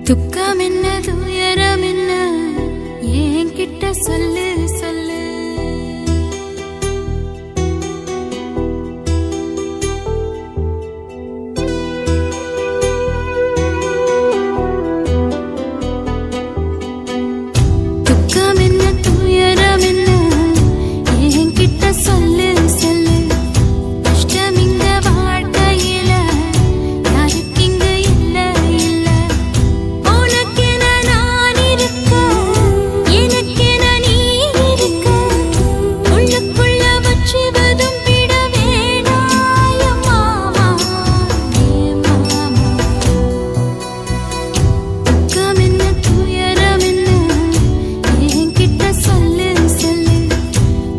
துக்கம் என்ன துயரம் என்ன என்கிட்ட சொல்லு சொல்லு. துக்கம் என்ன துயரம் என்ன என்கிட்ட சொல்லு சொல்லு. கஷ்டம் இங்க வாழ்க்கையில யாருக்கு இங்க இல்ல இல்ல. உனக்கென நான் இருக்க எனக்கென நீ இருக்க. உள்ளுக்குள்ள வச்சுவதும் விட வேணாய மாமா ஏ மாமா. துக்கம் என்ன துயரம் என்ன என்கிட்ட சொல்லு சொல்லு.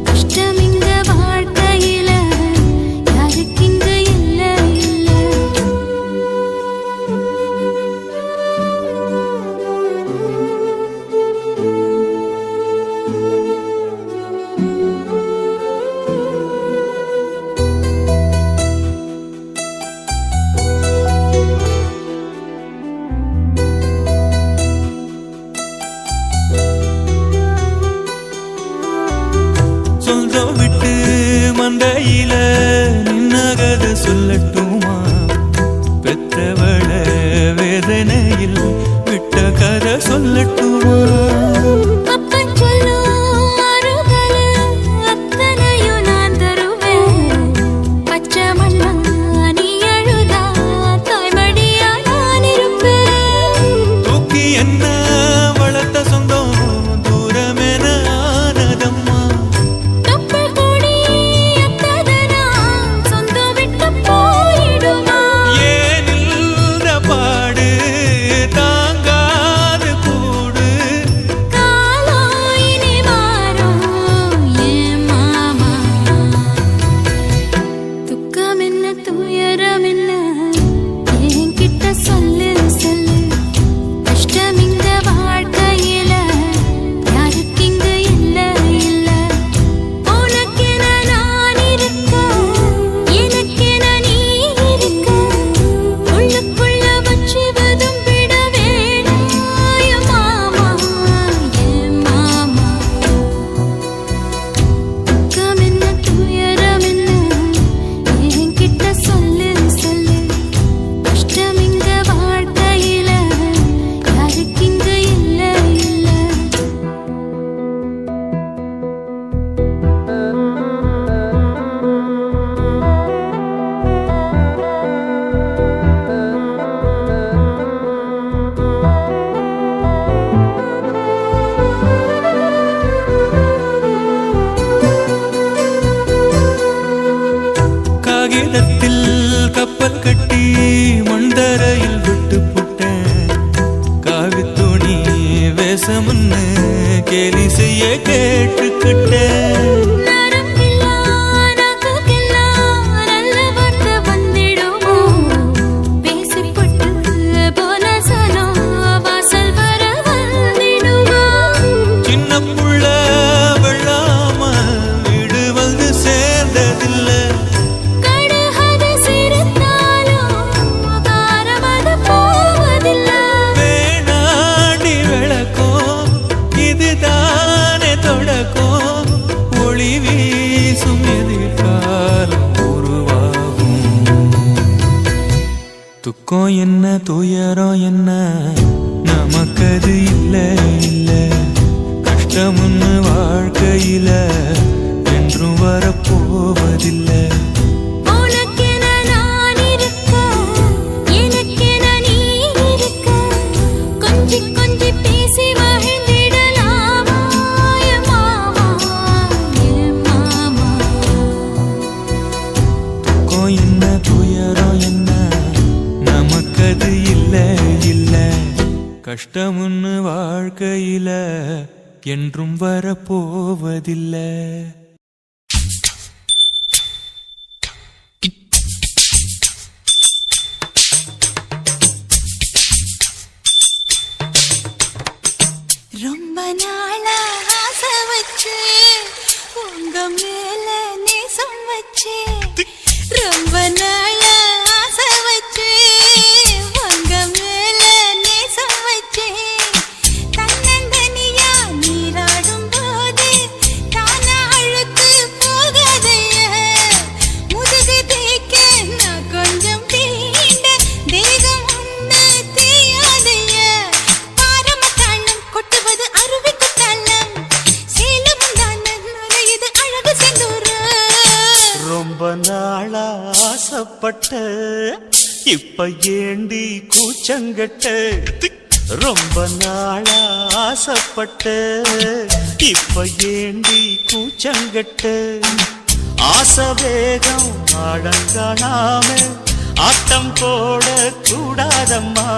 கஷ்டம் இங்க வாழ்க்கையில யாருக்கு இங்க இல்ல இல்ல. சொந்தம் விட்டு மந்தையில நின்னகத சொல்லட்டுமா? பெத்தவள வேதனையில் விட்ட கதை சொல்லட்டுமா? அப்பன் சொல்லும் அருகல அத்தனையும் நான் தருவேன். பச்சை மண்ணா நீ அழுதா தாய்மடியா நான் இருப்பேன். தூக்கி என்ன வளர்த்த சொந்தம் தூரமென ஆனதம்மா. கப்பல் கூடி அத்ததனா சொந்தம் விட்டு போயிடுமா? ஏனில்ற பாடு தாங்காது கூடு. காலம் இனி மாறும் ஏன் மாமா. துக்கம் என்ன துயரம் என்ன என்கிட்ட சொல்லு சொல்லு. கஷ்டம் இங்க வாழ்க்கையில யாருக்கு இங்க இல்ல இல்ல. உனக்கென நான் இருக்க எனக்கென நீ இருக்க. உள்ளுக்குள்ள வச்சுவதும் விட வேணாய மாமா ஏ மாமா. துக்கம் என்ன துயரம் என்ன என்கிட்ட சொல்லு சொல்லு. கஷ்டம் இங்க வாழ்க்கையில யாருக்கு இங்க இல்ல இல்ல. காகிதத்தில் கப்பல் கட்டி மண்டரையில் விட்டு புட்டேன். காவி துணி வேஷம்னு கேலி செய்ய கேட்டுக்கிட்டேன். நரம்பில்லா நாக்குக்கெல்லாம் நல்ல வார்த்தை வந்திடுமோ? பேசிப்பட்டு போன சனம் வாசல் வர வந்திடுமோ? சின்ன புள்ள வெள்ளாம வீடு வந்து சேர்ந்ததில்ல. கடுகது சிரித்தாலும் காரமது போவதில்ல. வேணாடி விளக்கம் இதுதானே தொடக்கம். ஒளி வீசும் எதிர்காலம் உருவாகும். துக்கம் என்ன துயரம் என்ன நமக்கது இல்ல இல்ல. கஷ்டம்னு வாழ்க்கையில என்றும் வரப்போவதில்லை. உனக்கென நான் இருக்க எனக்கென நீ இருக்க. கொஞ்சி கொஞ்சி பேசி மகிழ்ந்திடலாமா என் மாமா என் மாமா. துக்கம் என்ன துயரம் என்ன நமக்கது இல்ல இல்ல. கஷ்டம்னு வாழ்க்கையில என்றும் வரப்போவதில்லை. ரொம்ப நாளா ஆசை வச்சு உங்க மேல நேசம் வச்சு. ரொம்ப நாளா ஆசை வச்சு உங்க மேல நேசம் வச்சு. ஆசைப்பட்ட இப்ப ஏண்டி கூச்சங்கட்ட ரொம்ப நாளா ஆசைப்பட்ட இப்ப ஏண்டி கூச்சங்கட்ட ஆசை வேகம் ஆழங்காணாம ஆட்டம் போட கூடாதம்மா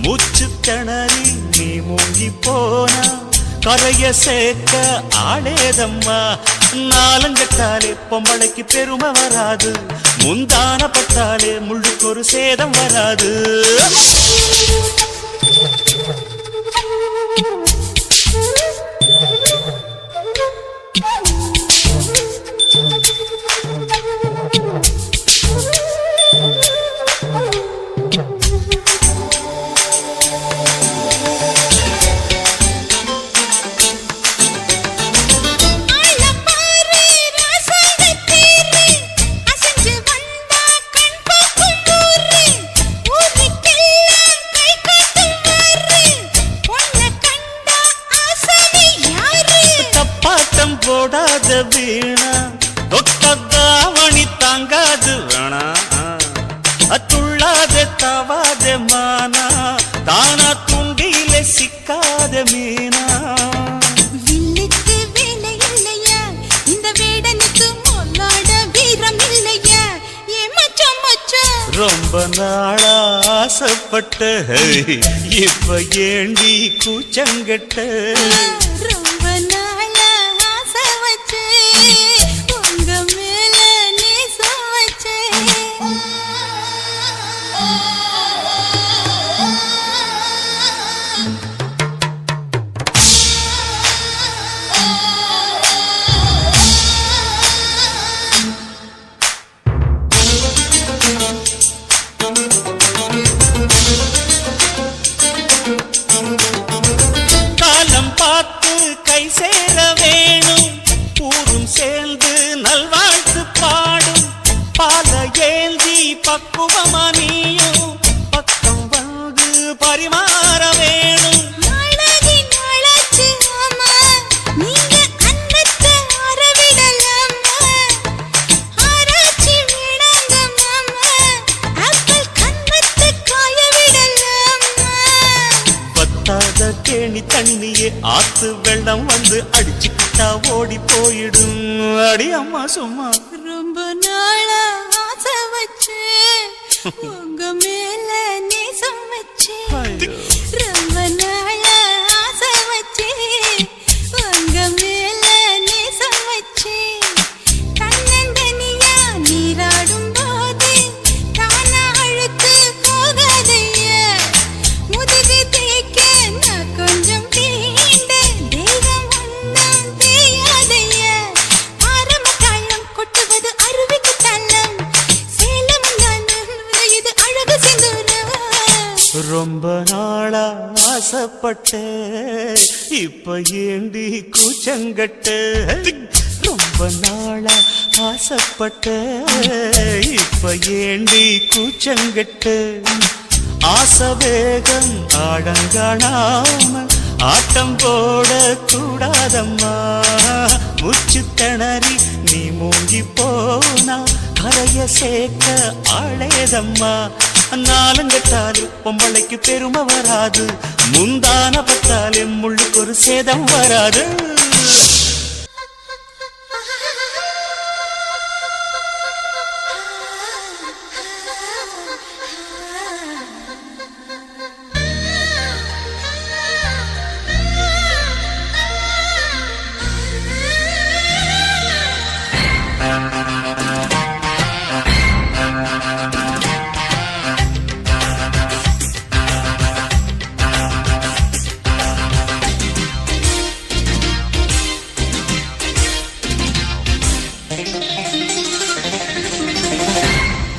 மூச்சு திணறி நீ மூங்கி போனா கரைய சேர்க்க ஆளேதம்மா நாலங்கட்டாலே பொம்பளைக்கு பெருமை வராது முந்தான பட்டாலே முள்ளுக்கு ஒரு சேதம் வராது போடாத வீணா ஒட்டதாவணி தாங்காது வேணா அத்துள்ளாத தவாத மானா தானா துண்டியில சிக்காத மீனா வில்லுக்கு வேலை இல்லையா இந்த வேடனுக்கு மொல்லாட வீரம் இல்லையா ஏ மச்சான் மச்சான் ரொம்ப நாளா ஆசைப்பட்ட இப்ப ஏண்டி கூச்சங்கட்ட ரொம்ப நாளா ஆசை வச்சு உங்க மேல நேசம் வச்சு காலம் பார்த்து கை சேர வேணும் ஊரும் சேர்ந்து நல்வாழ்த்து பாடும் பால ஏந்தி பக்குவமா நீயும் பக்கம் வந்து பரிமாற வேணும் நாளாகி நாளாச்சு ஆமா நீங்க அன்னத்தை அறவிடலாமா ஆராய்ச்சி வேணாங்க மாமா அப்பல் கண்ணத்தை காய விடலாமா பத்தாத கேணி தண்ணியே ஆத்து வெள்ளம் வந்து அடிச்சுக்கிட்டா ஓடி போயிடும் அடி அம்மா சும்மா ரொம்ப நாளா ஆசை வச்சு உங்க மேல நேசம் வச்சு ரொம்ப நாளா ஆசை வச்சு உங்க மேல நேசம் வச்சு தன்னந்தனியா நீராடும் போது தானா அழுத்து போகாதையா முதுகு தேய்க்க நான் கொஞ்சம் தீண்ட தெய்வம் ஒன்றும் தெரியாதையா ஆரம்ப தாளம் கொட்டுவது அருவிக்கு தள்ளம் சேலம் இது அழகு சிந்துரம் ரொம்ப நாளா ஆசைப்பட்ட இப்ப ஏண்டி கூச்சங்கட்ட ரொம்ப நாளா ஆசைப்பட்ட இப்ப ஏண்டி கூச்சங்கட்ட ஆசை வேகம் ஆடங்காணாம ஆட்டம் போட கூடாதம்மா மூச்சு திணறி நீ மூங்கி போனா கரைய சேர்க்க ஆளேதம்மா நாலங்கட்டாலே பொம்பளைக்கு பெருமை வராது முந்தான பட்டாலே முள்ளுக்கு ஒரு சேதம் வராது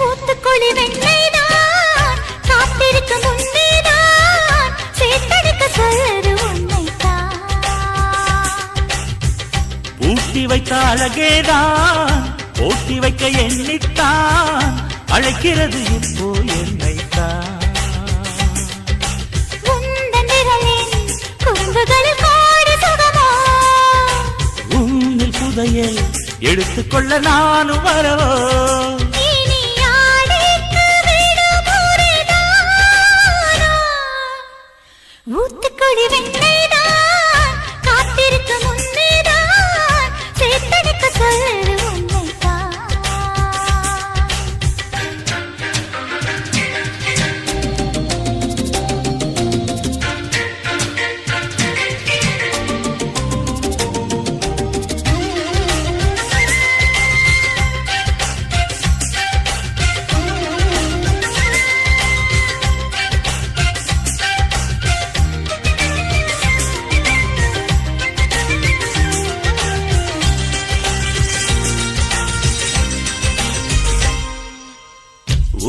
ஊத்துக்குழி வெண்ணைதான் காத்திருக்கும் உன்னைதான் சேத்தெடுக்க சொல்லுது உன்னைத்தான் ஊட்டி வைத்த அழகேதான் ஓட்டி வைக்க எண்ணித்தான் அழைக்கிறது இப்போ என்னைத்தான் உந்தன் விரலின் குறும்புகளில் கோடி சுகமோ உன்னில் புதையல் எடுத்துக்கொள்ள நானும் வரவோ இனி யார் ஊத்துக்குழி வெண்ணைதான் காத்திருக்கும் உன்னைதான் சேத்தடிக்க சொல்லுது உன்னைத்தான்.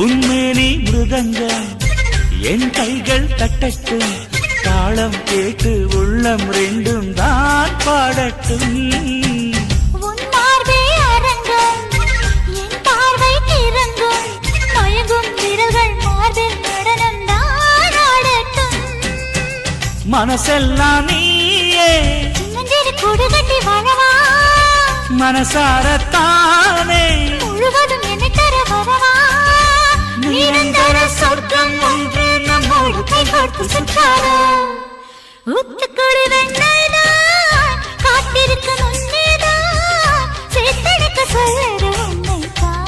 உன்மேனி மிருதங்கம் என் கைகள் தட்டட்டும், தாளம் கேட்டு உள்ளம் ரெண்டும் தான் பாடட்டும். உன் பார்வை அரங்கம் என் பார்வை கிறங்கும், மயங்கும் விரல்கள் மார்பில் நடனம் தான் ஆடட்டும். மனசெல்லாம் நீயே சின்னஞ்சிறு கூடு கட்டி வாழவா, மனசாரத்தானே முழுவதும் என்னை தர வரவா. நிரந்தர சொர்க்கம் ஒன்று நம்மோடு கைகோர்த்து சுற்றாரோ. ஊத்துக்குழி வெண்ணைதான் காத்திருக்கும் உன்னைதான் சேத்தடிக்க சொல்லுது உன்னைத்தான்.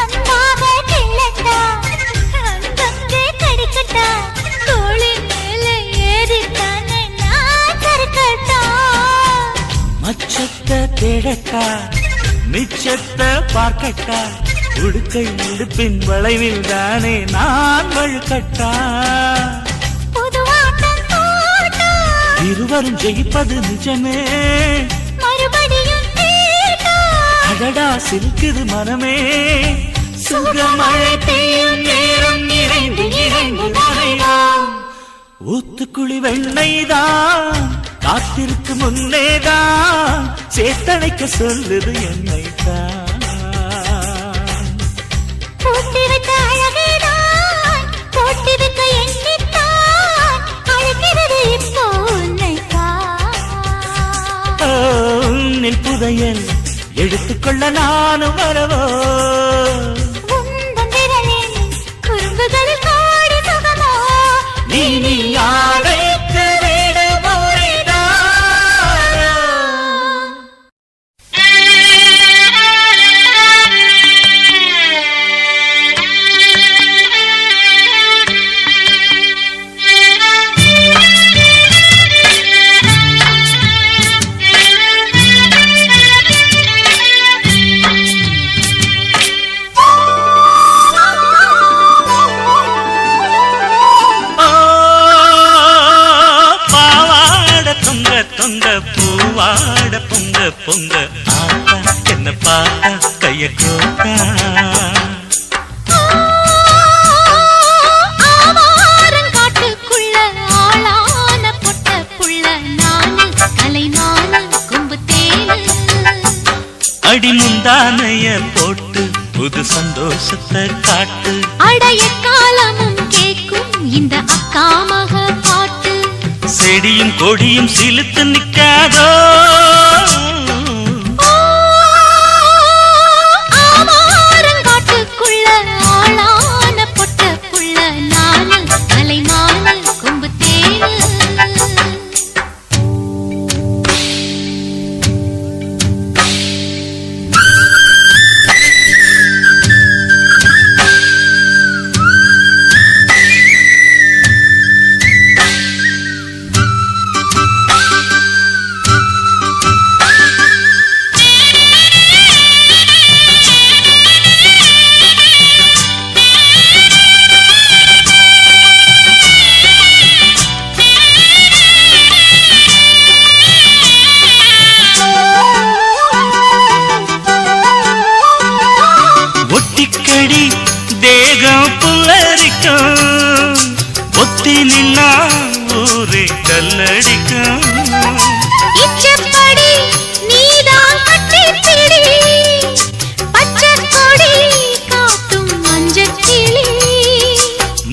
அன்பாக கிள்ளட்டா, அங்கங்கே கடிக்கட்டா, தோளின் மேலே ஏறி தன்னை நான் கருக்கட்டா. மச்சத்தை தேடட்டா, மிச்சத்தை பார்க்கட்டா, உடுக்கை இடுப்பின் வளைவில் தானே நான் வழுக்கட்டா. புதுவாட்டம் போட்டா, இருவரும் ஜெயிப்பது நிஜமே, மறுபடியும் கேட்டா, அடடா சிரிக்குது மனமே. சுகமழை பெய்யும் நேரம் நிறைந்து இறைந்து நனைவோம். ஊத்துக்குழி வெண்ணைதான் காத்திருக்கு முன்னேதான் சேத்தடைக்க சொல்லுது என்னைத்தான். பூட்டி வைத்த அழகேதான் போட்டி வைக்க எண்ணித்தான் அழைக்கிறது இப்போ உன்னைத்தான். உன்னில் புதையல் எடுத்துக்கொள்ள நானும் வரவோ. உந்தன் விரலின் குறும்புகளில் கோடி சுகமோ. நீ ஆடைக்கு விட போய்தாரோ. தொங்க பூவாட பொங்க பொங்க ஆத்தா என்ன பார்த்தா கைய கோத்தா. ஆவாரங்காட்டுக்குள்ள ஆளான பொட்ட புள்ள நானு, கலைமானு கொம்பு தேனு. அடி முந்தானைய போட்டு புது சந்தோஷத்தை காட்டு. அடைய காலமும் கேக்கும் இந்த அக்கா மக பாட்டு. செடியும் கொடியும் சிலுத்து நிக்காதோ. ஆவாரங்காட்டுக்குள்ள ஆளான பொட்ட புள்ள நானு, கலைமானு கொம்பு தேனு. அடிக்கும் ஒத்தி நின்னா ஊரே கல்லடிக்கும் இச்சப்படி நீதான் கட்டிப்பிடி பச்சை கொடி காட்டும் மஞ்சள் கிளி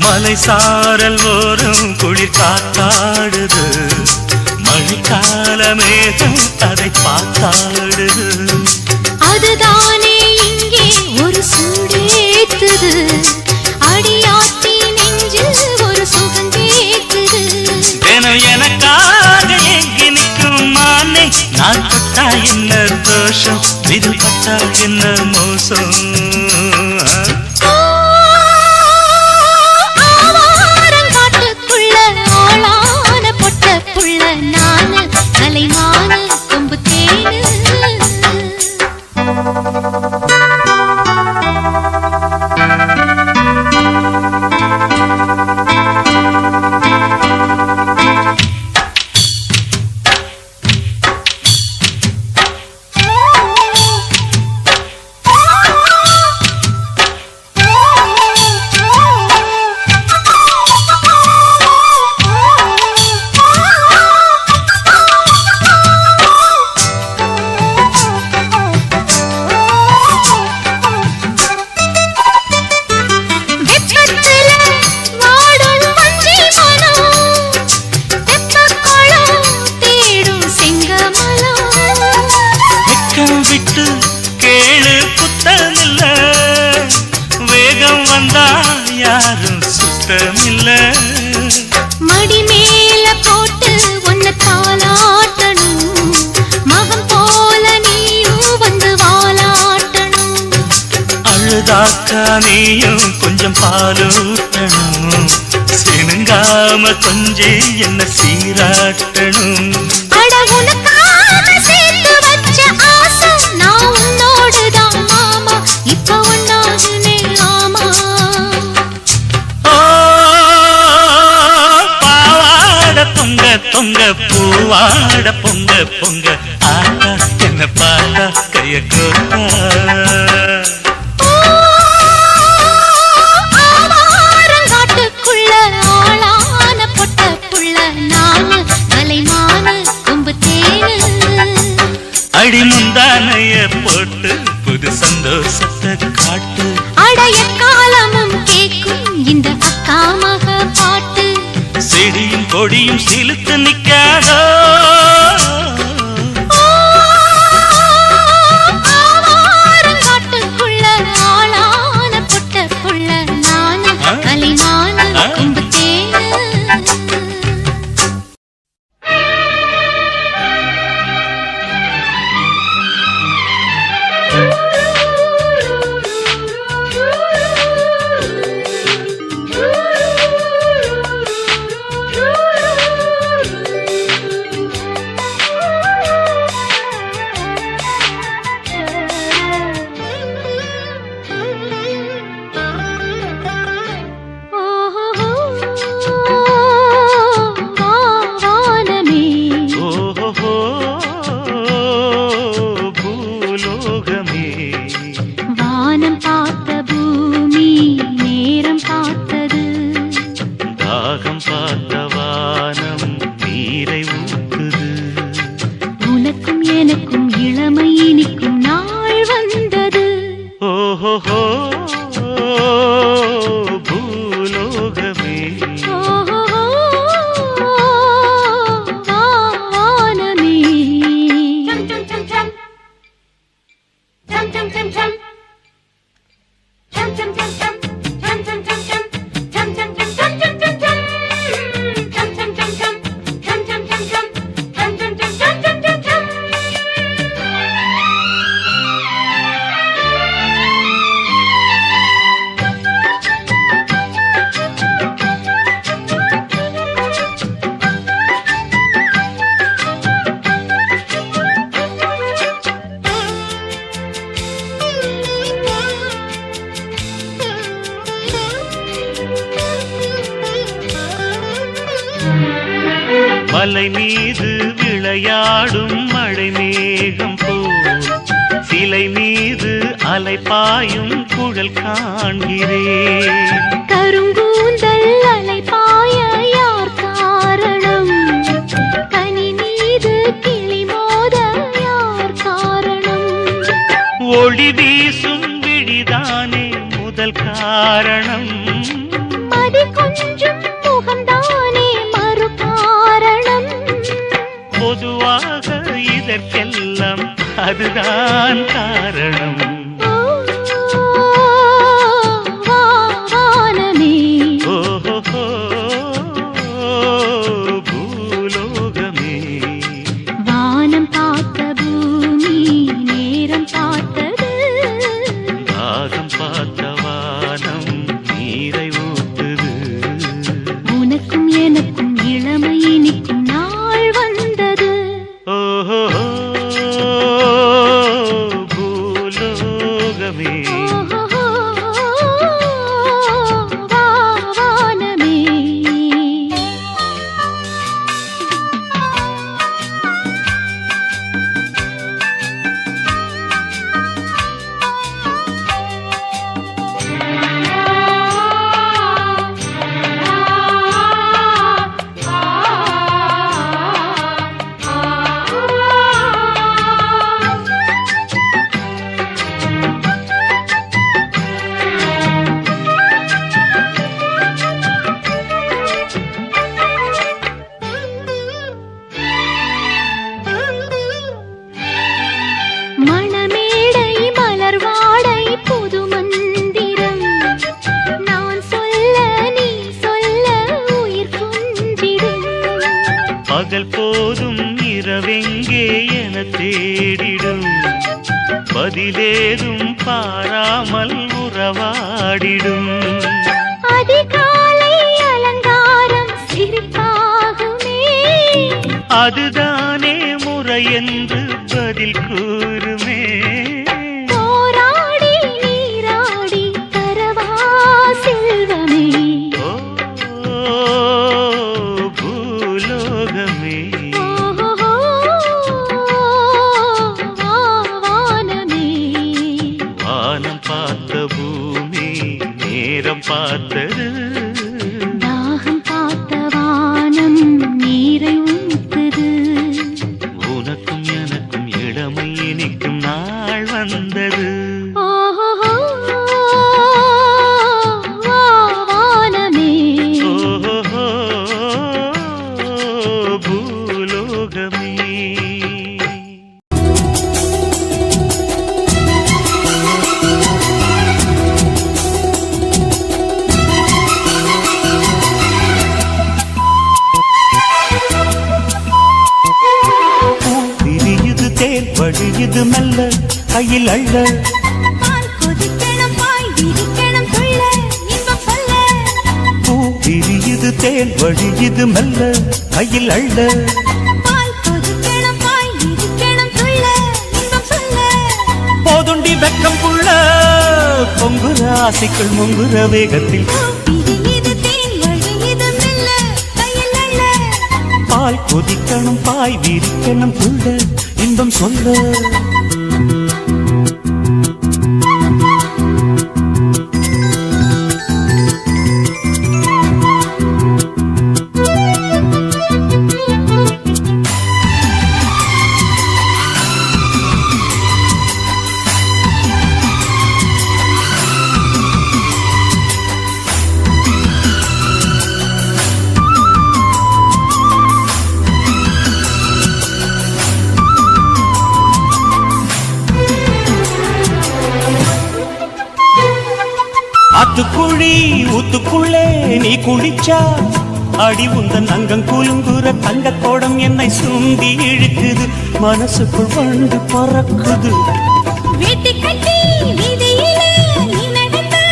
மலை சாரல் ஓரம் குளிர் காத்தாடுது மழைக்கால மேகம் அதை பார்த்தாடுது அதுதானே இங்கே ஒரு சூடேத்துது அடியாத்தி நெஞ்சில் ஒரு சுகம் கேட்குது தினம் எனக்காக எங்கி நிற்கும் மானை நான் பட்டா என்ன தோஷம் இது பட்டா என்ன மோசம் ஆவாரங்காட்டுக்குள்ள ஆளான பொட்ட புள்ள நானு கலைமான கொம்பு தேனு விட்டு கேளு புத்தமில்ல வேகம் வந்தா யாரும் சுத்தமில்ல மடி மேல போட்டு ஒன்ன தாளாட்டணும் மகம் போல நீயும் வந்து வாலாட்டணும் அழுதாக்கா நீயும் கொஞ்சம் பாலூட்டணும் சினுங்காம கொஞ்சே என்ன சீராட்டணும் அட உனக்காக சேர்த்து வச்ச ஆசை நான் உன்னோடுதான் மாமா இப்ப ஒன்னாகுனே ஆமா பாவாட பொங்க பொங்க பூவாட பொங்க பொங்க ஆட்டா என்ன பாட்டா கைய கோட்டா ஆவாரங்காட்டுக்குள்ள ஆளான பொட்ட புள்ள நானு கலைமான கொம்பு தேனு அடி முந்தானைய போட்டு புது சந்தோஷத்தை காட்டு அடைய காலமும் கேக்கும் இந்த அக்கா மக பாட்டு செடியும் கொடியும் சிலுத்து நிக்காதோ ஆவாரங்காட்டுக்குள்ள ஆளான பொட்ட புள்ள நானு கலைமான கொம்பு தேனு வானமே ஓஹோ பூலோகமே வானம் பார்த்த பூமி நேரம் பார்த்தது தாகம் பார்த்த வானம் நீரை ஊத்துது உனக்கும் எனக்கும் இளமை இனிக்கும் நாள் வந்தது ஓஹோ பூலோகமே வானமே மலை மீது விளையாடும் மழை மேகம் போல் இலை மீது அலை பாயும் குழல் காண்கிறேன். கருங்கூந்தல் அலைபாய யார் காரணம்? கனி மீது கிளி மோத யார் காரணம்? ஒளி வீசும் விழிதானே முதல் காரணம். மதி கொஞ்சம் முகம்தானே மறு காரணம். பொதுவாக இதற்கெல்லாம் அதுதான் காரணம். வானமே ஓஹோ பூலோகமே. வானம் பார்த்த பூமி நேரம் பார்த்தது. தாகம் பார்த்த வானம் நீரை ஊத்துது. உனக்கும் எனக்கும் இளமை இனிக்கும் நாள் வந்தது. ஓஹோ பூலோகமே. வானமே மணமேடை மலர்வாடை புது மந்திரம். நான் சொல்ல நீ சொல்ல உயிர் கொஞ்சிடும். பகல் போதும் இரவெங்கே என தேடிடும். பதிலேதும் பாராமல் உறவாடிடும். அதிகாலை அலங்காரம் சிரிப்பாகுமே. அதுதானே முறை என்று பதில் கூறுமே. போராடி நீராடி தரவா செல்வமே. ஓ பூலோகமே. ஓஹோ வானமே வானம் பார்த்த பூமி நேரம் பார்த்தது. தாகம் பார்த்த வானம் நீரை ஊத்துது. உனக்கும் எனக்கும் இளமை இனிக்கும் நாள் வந்தது. ஓஹோ வானமே ஓஹோ பூலோகமே. விரியுது தேன் வழியுது மெல்ல கையில் அள்ள. பால் கொதிக்கணும் பாய் விரிக்கணும் துள்ள இன்பம் சொல்ல. பூ விரியுது தேன் வழியுது மெல்ல கையில் அள்ள. பால் கொதிக்கணும் பாய் விரிக்கணும் துள்ள இன்பம் சொல்ல. போதுண்டி வெக்கம் புள்ள பொங்குற ஆசைக்குள் முங்குற வேகத்தில். விரியுது தேன் வழியுது மெல்ல கையில் அள்ள. பால் கொதிக்கணும் பாய் விரிக்கணும் புள்ள இன்பம் சொல்ல. ஆத்துக்குழி ஊத்துக்குள்ளே நீ குளிச்சா அடி உந்தன் அங்கம் குலுங்குற தங்க கோடம் என்னை சுண்டி இழுக்குது. மனசுக்குள் வந்து பறக்குது. வீட்டு கட்டி வீதியிலே நீ நடந்தா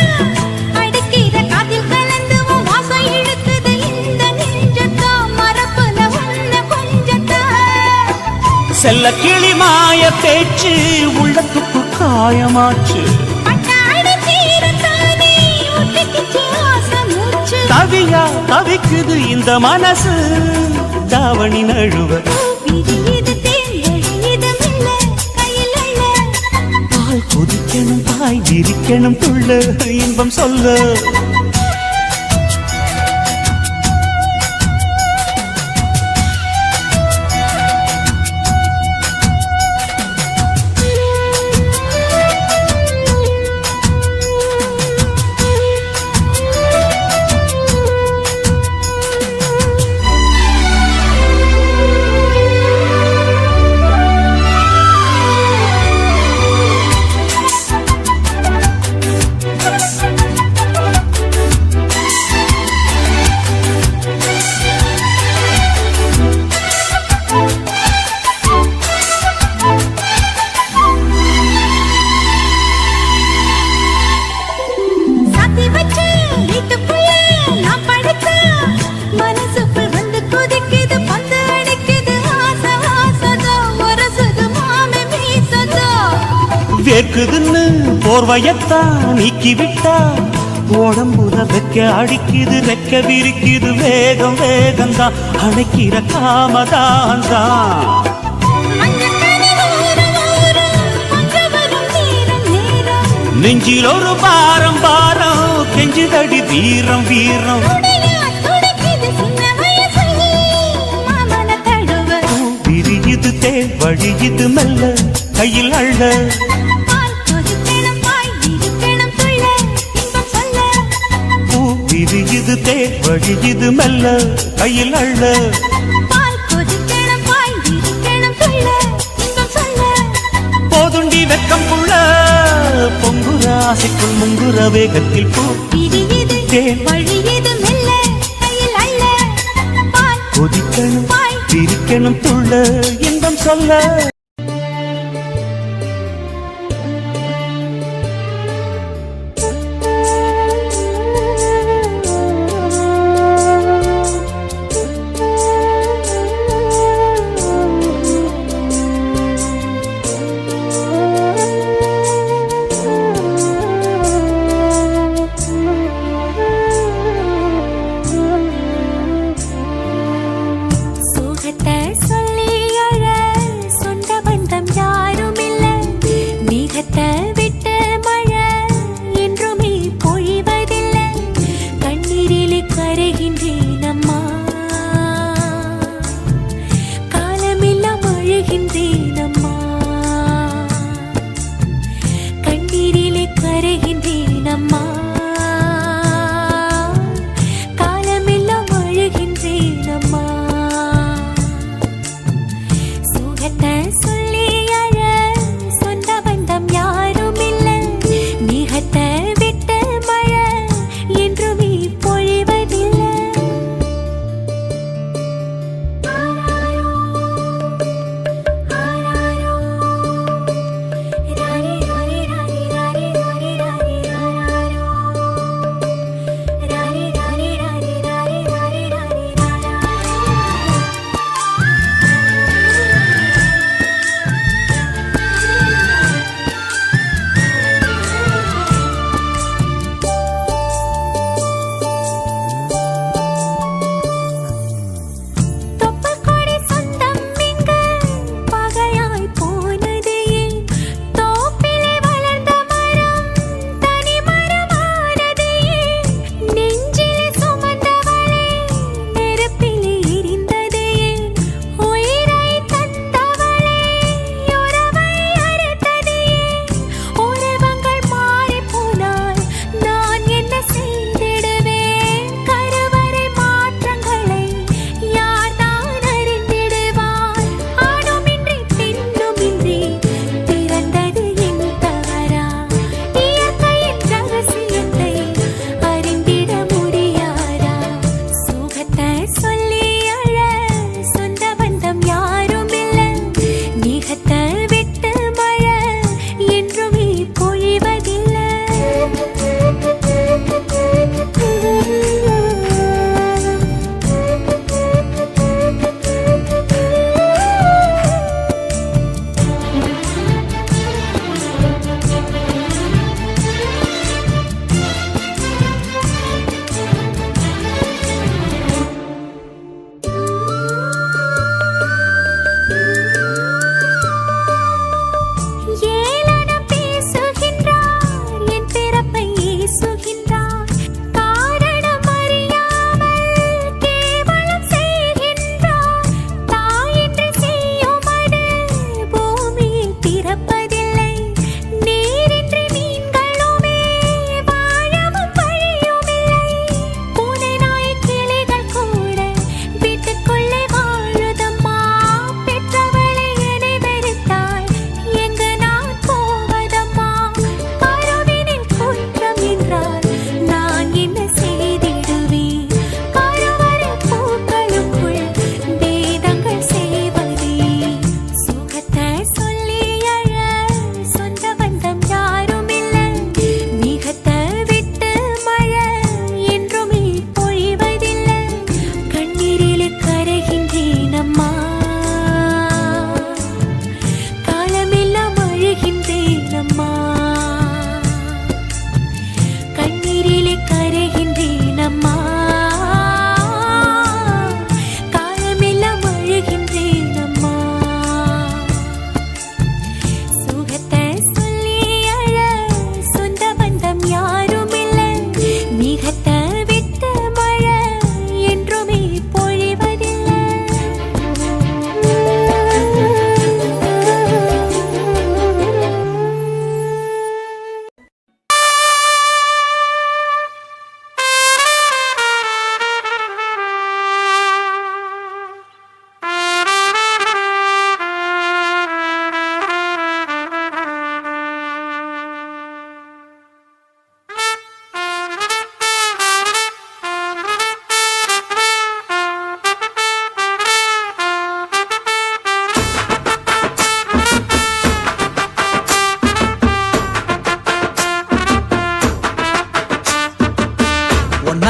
அடுக்கிற காதில் கலந்து உன் வாசம் இழுக்குது. இந்த நெஞ்சத்தா மரப்புல உன்ன கொஞ்சத்தா. செல்ல கிளி மாய பேச்சு உள்ளத்துக்கு காயமாச்சு. பட்டாடு தீரத்தானே ஒட்டிக்கிச்சு ஆசை மூச்சு. தவியா தவிக்குது இந்த மனசு தாவணி நழுவ. விரியுது தேன் வழியுது மெல்ல கையில் அள்ள. கொதிக்கணும் பாய் விரிக்கணும் துள்ள இன்பம் சொல்ல சாத்தி வச்ச வீட்டுக்குள்ள நான் படுத்தா மனசுக்குள் வந்து கொதிக்குது பந்து அடிக்குது ஆசை ஆசதோ ஒரசுது மாமே மீசதோ வேர்க்குதுன்னு போர்வையத்தான் நீக்கி விட்டா உடம்புல வைக்க அடிக்குது ரெக்க விரிக்குது வேகம் வேகம்தான் அணைக்கிற காமதான் தான் மஞ்சக்கனி ஊரும் ஊரும் கொஞ்ச வரும் நேரம் நேரம் நெஞ்சில் ஒரு பாரம் பாரம் கெஞ்சுதடி வீரம் வீரம் உடையா துடிக்குது சின்ன வயசு மாமன தழுவ விரியுது தேன் வழியுது மெல்ல கையில் அள்ள பால் கொதிக்கணும் பாய் விரிக்கணும் துள்ள இன்பம் சொல்ல பூ விரியுது தேன் வழியுது மெல்ல கையில் அள்ள பால் கொதிக்கணும் பாய் விரிக்கணும் துள்ள இன்பம் சொல்ல போதுண்டி வெக்கம் புள்ள பொங்குற ஆசைக்குள் முங்குற வேகத்தில் பூ விரியுது தேன் வழியுது மெல்ல கையில் அள்ள பால் கொதிக்கணும் பாய் விரிக்கணும் துள்ள இன்பம் சொல்ல சோகத்தை சொல்லி அழ சொந்த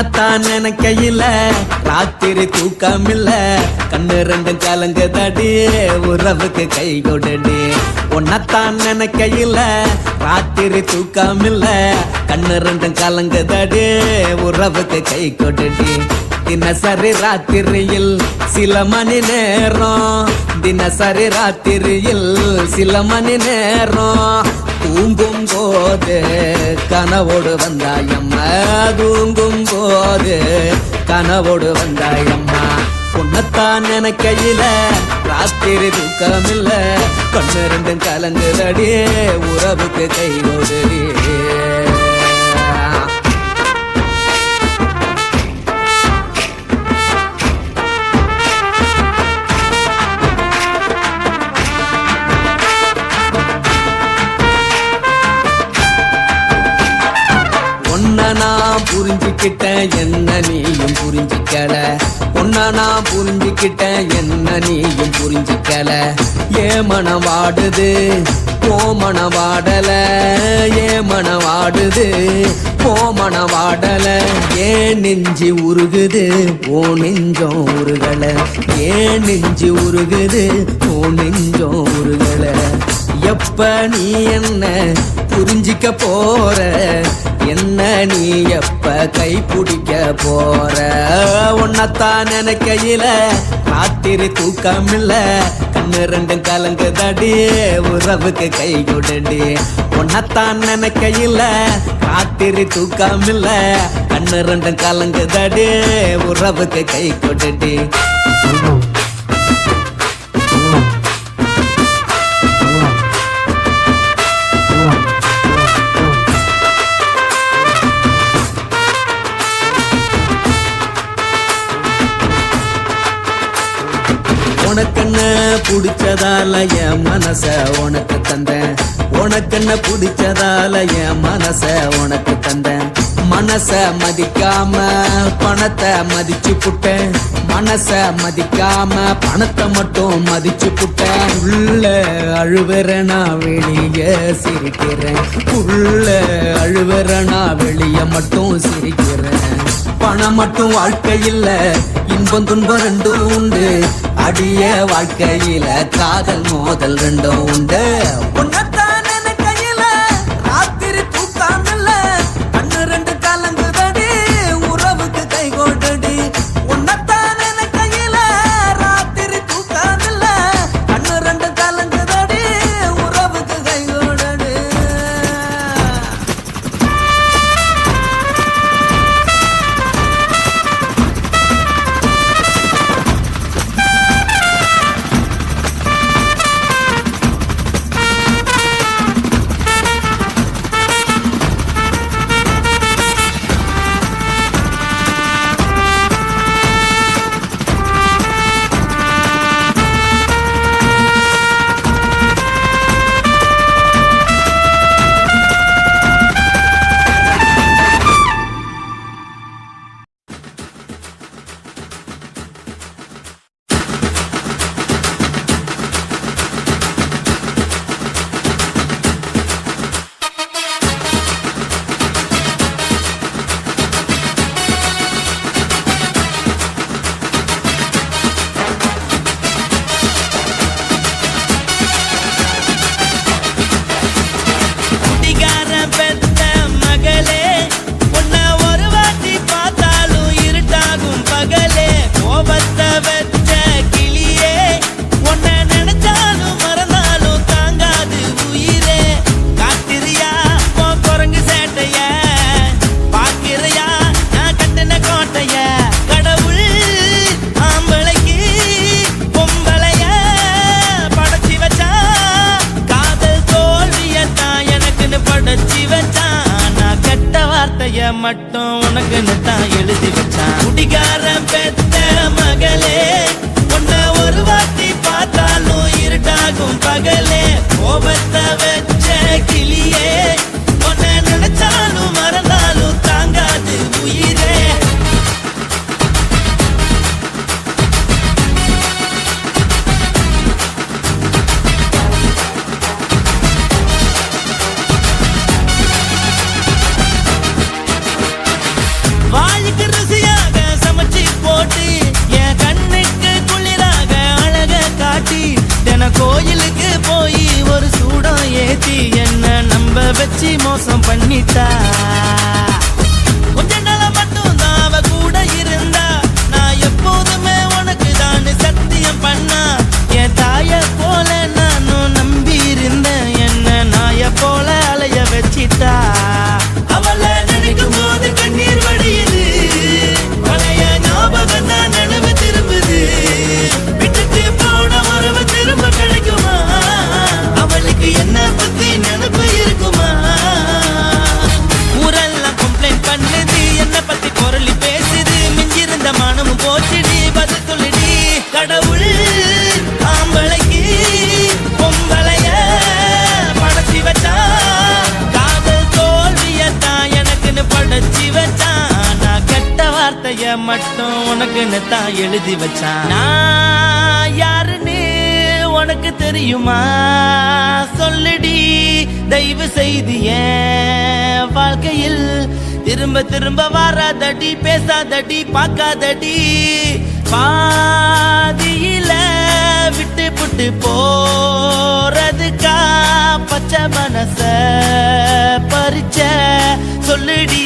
உன்னத்தான் நினைக்கையில ராத்திரி தூக்கமில்ல கண்ணு ரெண்டும் கலங்குதடி உறவுக்கு கை கொடுடி உன்னத்தான் நினைக்கையில ராத்திரி தூக்கமில்ல கண்ணு ரெண்டும் கலங்குதடி உறவுக்கு கை கொடுடி தினசரி ராத்திரியில் சில மணி நேரம் தினசரி ராத்திரியில் சில மணி நேரம் தூங்கும் போது கனவோடு வந்தாயம்மா தூங்கும் போது கனவோடு வந்தாயம்மா உன்னத்தான் நினைக்கையில ராத்திரி தூக்கமில்ல கண்ணு ரெண்டும் கலங்குதடி உறவுக்கு கை கொடுடி நான் புரிஞ்சுக்கிட்டேன் என்ன நீயும் புரிஞ்சிக்கல உன்ன நான் புரிஞ்சுக்கிட்டேன் என்ன நீயும் புரிஞ்சிக்கல ஏ மனம் வாடுது ஓ மனம் வாடல ஏ மனம் வாடுது ஓ மனம் வாடல ஏன் நெஞ்சு உருகுது ஓ நெஞ்சம் உருகல ஏன் நெஞ்சு உருகுது ஓ நெஞ்சம் உருகல எப்ப நீ என்ன புரிஞ்சிக்க போற என்ன நீ எப்ப கை பிடிக்க போற உன்னத்தான் நினைக்கையில ராத்திரி தூக்கமில்ல கண்ணு ரெண்டும் கலங்குதடி உறவுக்கு கை கொடுடி உன்னத்தான் நினைக்கையில ராத்திரி தூக்கமில்ல கண்ணு ரெண்டும் கலங்குதடி உறவுக்கு கை கொடுடி உனக்கென்ன பிடிச்சதால என் மனச உனக்கு தந்தேன் உனக்கென்ன பிடிச்சதால என் மனச உனக்கு தந்தேன் மனச மதிக்காம பணத்தை மதிச்சு புட்டேன் மனச மதிக்காம பணத்தை மட்டும் மதிச்சு புட்டேன் உள்ள அழுவற நான் வெளிய சிரிக்கிறேன் உள்ள அழுவற நான் வெளிய மட்டும் சிரிக்கிறேன் பணம் மட்டும் வாழ்க்கையில் இன்பம் துன்பம் ரெண்டும் உண்டு அடிய வாழ்க்கையில காதல் மோதல் ரெண்டும் உண்டு உன்னத்தான் நினைக்கையில ராத்திரி தூக்காமல்ல கண்ணு ரெண்டு கலங்குதடி உறவுக்கு கை கொடுடி உன்னத்தான் நினைக்கையில ராத்திரி தூக்காமல்ல கண்ணு ரெண்டு கலங்குதடி உறவுக்கு கை கொடுடி மட்டும் உனக்குன்னு தான் எழுதி வச்சான் குடிகாரன் பெத்த மகளே உன்னை ஒரு வாட்டி பார்த்தாலும் இருட்டாகும் பகலே கோபத்தை வச்ச கிளியே உன்னை நினைச்சாலும் மறந்தாலும் தாங்காது உயிரே வாழ்கிற ஏத்தி என்ன நம்ப வச்சு மோசம் பண்ணிட்டா கொஞ்ச நாள மட்டும் தான் அவ கூட இருந்தா நான் எப்போதுமே உனக்கு தான் சத்தியம் பண்ணா என் தாய போல நானும் நம்பி இருந்தேன் என்ன நாய போல அலைய வச்சிட்டா அவளை நினைக்கும் போது கண்ணீர் வடியுது பழைய ஞாபகம் தான் நினைவு திரும்புது விட்டுட்டு போன உறவு திரும்ப கிடைக்குமா அவளுக்கு என்ன பத்தி நினைப்பு இருக்குமா ஊரெல்லாம் கம்ப்ளைண்ட் பண்ணுது என்ன பத்தி பொருளி பேசுது மிஞ்சிருந்த மனமும் போச்சுடி பதில் சொல்லுடி கடவுள் ஆம்பளைக்கு பொம்பளைய படைச்சி வச்சா காதல் தோல்வியத்தான் எனக்குன்னு படைச்சி வச்சான் நான் கெட்ட வார்த்தைய மட்டும் உனக்குன்னு தான் எழுதி வச்சான் நான் யாருன்னு உனக்கு தெரியுமா சொல்லுடி தயவு செய்து என் வாழ்க்கையில் திரும்ப திரும்ப வராதடி பேசாதடி பார்க்காதடி பாதியில விட்டு புட்டு போறதுக்கா பச்சை மனச பறிச்ச சொல்லுடி